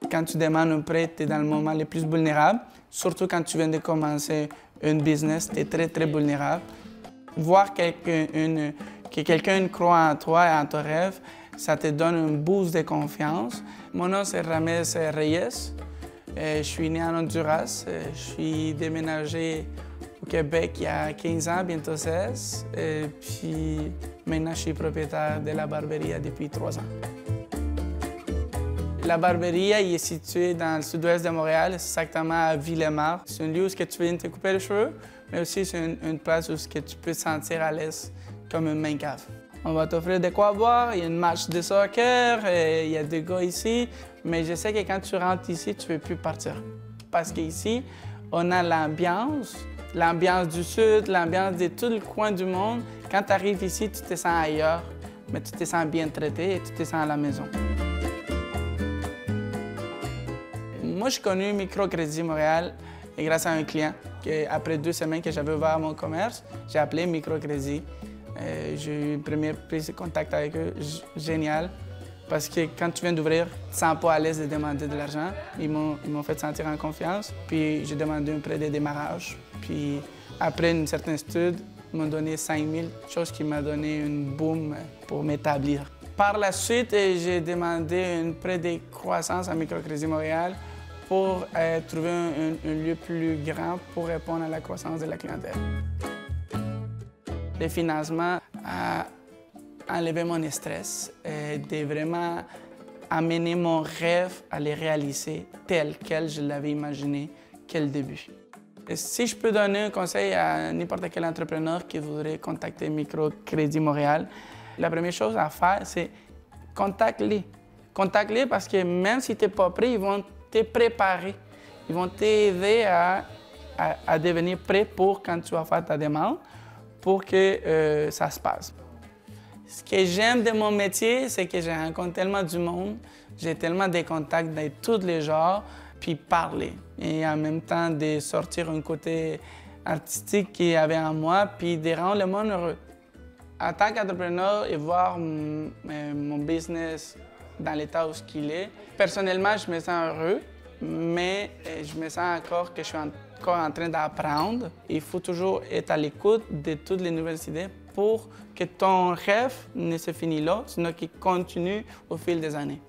Quand tu demandes un prêt, tu es dans le moment le plus vulnérable. Surtout quand tu viens de commencer une business, tu es très, très vulnérable. Voir que quelqu'un croit en toi et en ton rêve, ça te donne un boost de confiance. Mon nom, c'est Ramez Reyes. Je suis né en Honduras. Je suis déménagé au Québec il y a 15 ans, bientôt 16. Puis maintenant, je suis propriétaire de la Barberia depuis 3 ans. La Barberia est située dans le sud-ouest de Montréal, exactement à Villemar. C'est un lieu où tu viens te couper les cheveux, mais aussi c'est une place où tu peux te sentir à l'aise comme une main cave. On va t'offrir de quoi boire, il y a une match de soccer, il y a des gars ici, mais je sais que quand tu rentres ici, tu ne veux plus partir. Parce qu'ici, on a l'ambiance du sud, l'ambiance de tout le coin du monde. Quand tu arrives ici, tu te sens ailleurs, mais tu te sens bien traité et tu te sens à la maison. Moi, j'ai connu Microcrédit Montréal grâce à un client. Après 2 semaines que j'avais ouvert mon commerce, j'ai appelé Microcrédit. J'ai eu une première prise de contact avec eux, génial. Parce que quand tu viens d'ouvrir, tu ne te sens pas à l'aise de demander de l'argent. Ils m'ont fait sentir en confiance. Puis j'ai demandé un prêt de démarrage. Puis après une certaine étude, ils m'ont donné 5 000, chose qui m'a donné une boom pour m'établir. Par la suite, j'ai demandé un prêt de croissance à Microcrédit Montréal pour trouver un lieu plus grand pour répondre à la croissance de la clientèle. Le financement a enlevé mon stress et de vraiment amener mon rêve à le réaliser tel quel je l'avais imaginé qu'au début. Et si je peux donner un conseil à n'importe quel entrepreneur qui voudrait contacter Microcrédit Montréal, la première chose à faire, c'est contacte-les. Contacte-les parce que même si tu n'es pas prêt, ils vont te préparer. Ils vont t'aider à devenir prêt pour quand tu vas faire ta demande, pour que ça se passe. Ce que j'aime de mon métier, c'est que je rencontre tellement du monde, j'ai tellement de contacts de tous les genres, puis parler. Et en même temps, de sortir un côté artistique qu'il y avait en moi, puis de rendre le monde heureux. En tant qu'entrepreneur et voir mon business dans l'état où il est, personnellement, je me sens heureux, mais je me sens encore que je suis encore en train d'apprendre. Il faut toujours être à l'écoute de toutes les nouvelles idées pour que ton rêve ne se finisse là, sinon qu'il continue au fil des années.